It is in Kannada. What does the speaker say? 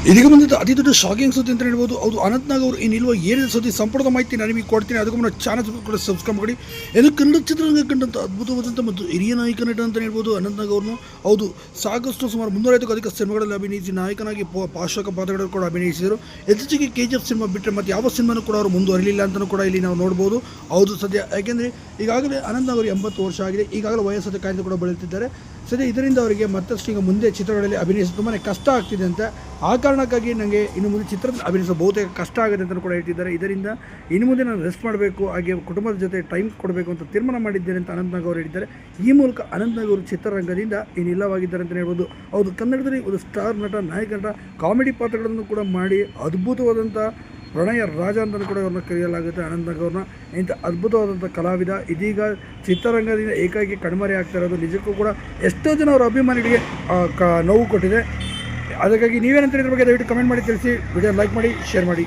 ಇದೀಗ ಬಂದಿದ್ದು ಅತಿ ದೊಡ್ಡ ಶಾಕಿಂಗ್ ಸುದ್ದಿ ಅಂತ ಹೇಳ್ಬೋದು. ಹೌದು, ಅನಂತ್ನಾಗ್ ಅವರು ಈ ನಿಲ್ಲುವ ಏರಿದ ಸುದ್ದಿ ಸಂಪೂರ್ಣ ಮಾಹಿತಿ ನಾನು ನಿಮಗೆ ಕೊಡ್ತೀನಿ. ಅದಕ್ಕೂ ಮುನ್ನ ಚಾನಲ್ ಕೂಡ ಸಬ್ಸ್ಕ್ರೈಬ್ ಮಾಡಿ. ಇದು ಕನ್ನಡ ಚಿತ್ರರಂಗ ಕಂಡಂಥ ಅದ್ಭುತವಾದಂಥ ಮತ್ತು ಹಿರಿಯ ನಾಯಕ ನಟ ಅಂತ ಹೇಳ್ಬೋದು ಅನಂತ್ನಾಗ್ ಅವ್ರನ್ನು. ಹೌದು, ಸಾಕಷ್ಟು ಸುಮಾರು 350ಕ್ಕೂ ಅಧಿಕ ಸಿನಿಮಾಗಳಲ್ಲಿ ಅಭಿನಯಿಸಿ ನಾಯಕನಾಗಿ ಪಾರ್ಶ್ವಕ ಪಾತ್ರಗಳು ಕೂಡ ಅಭಿನಯಿಸಿದರು. ಇತ್ತೀಚೆಗೆ KGF ಸಿನಿಮಾ ಬಿಟ್ಟರೆ ಮತ್ತು ಯಾವ ಸಿನಿಮಾನೂ ಕೂಡ ಅವರು ಮುಂದುವರಿಲಿಲ್ಲ ಅಂತಲೂ ಕೂಡ ಇಲ್ಲಿ ನಾವು ನೋಡ್ಬೋದು. ಹೌದು, ಸದ್ಯ ಯಾಕೆಂದರೆ ಈಗಾಗಲೇ ಅನಂತ್ನಾಗ್ ಅವರು 80 ವರ್ಷ ಆಗಿದೆ. ಈಗಾಗಲೇ ವಯಸ್ಸಾದ ಕಾಯ್ದೆ ಕೂಡ ಬೆಳೆಯುತ್ತಿದ್ದಾರೆ. ಸದ್ಯ ಇದರಿಂದ ಅವರಿಗೆ ಮತ್ತಷ್ಟು ಈಗ ಮುಂದೆ ಚಿತ್ರಗಳಲ್ಲಿ ಅಭಿನಯಿಸಲು ತುಂಬಾ ಕಷ್ಟ ಆಗ್ತಿದೆ ಅಂತ. ಆ ಕಾರಣಕ್ಕಾಗಿ ನನಗೆ ಇನ್ನು ಮುಂದೆ ಚಿತ್ರದಲ್ಲಿ ಅಭಿನಯಿಸಲು ಬಹುತೇಕ ಕಷ್ಟ ಆಗುತ್ತೆ ಅಂತ ಕೂಡ ಹೇಳ್ತಿದ್ದಾರೆ. ಇದರಿಂದ ಇನ್ನು ಮುಂದೆ ನಾನು ರೆಸ್ಟ್ ಮಾಡಬೇಕು, ಹಾಗೆ ಕುಟುಂಬದ ಜೊತೆ ಟೈಮ್ ಕೊಡಬೇಕು ಅಂತ ತೀರ್ಮಾನ ಮಾಡಿದ್ದೇನೆ ಅಂತ ಅನಂತ್ನಾಗ್ ಅವರು ಹೇಳಿದ್ದಾರೆ. ಈ ಮೂಲಕ ಅನಂತ್ನಾಗ್ ಅವರು ಚಿತ್ರರಂಗದಿಂದ ಇನ್ನಿಲ್ಲವಾಗಿದ್ದಾರೆ ಅಂತ ಹೇಳ್ಬೋದು. ಹೌದು, ಕನ್ನಡದಲ್ಲಿ ಒಂದು ಸ್ಟಾರ್ ನಟ, ನಾಯಕ ನಟ, ಕಾಮಿಡಿ ಪಾತ್ರಗಳನ್ನು ಕೂಡ ಮಾಡಿ ಅದ್ಭುತವಾದಂಥ ಪ್ರಣಯ ರಾಜ ಅಂತಲೂ ಕೂಡ ಅವ್ರನ್ನ ಕರೆಯಲಾಗುತ್ತೆ ಅನಂತ್ನಾಗ್ ಅವ್ರನ್ನ. ಇಂಥ ಅದ್ಭುತವಾದಂಥ ಕಲಾವಿದ ಇದೀಗ ಚಿತ್ರರಂಗದಿಂದ ಏಕಾಏಕಿ ಕಣ್ಮರೆ ಆಗ್ತಾ ಇರೋದು ನಿಜಕ್ಕೂ ಕೂಡ ಎಷ್ಟೋ ಜನ ಅವರ ಅಭಿಮಾನಿಗಳಿಗೆ ನೋವು ಕೊಟ್ಟಿದೆ. ಅದಕ್ಕಾಗಿ ನೀವೇನಂತ ಇದ್ರ ಬಗ್ಗೆ ದಯವಿಟ್ಟು ಕಮೆಂಟ್ ಮಾಡಿ ತಿಳಿಸಿ. ವಿಡಿಯೋ ಲೈಕ್ ಮಾಡಿ, ಶೇರ್ ಮಾಡಿ.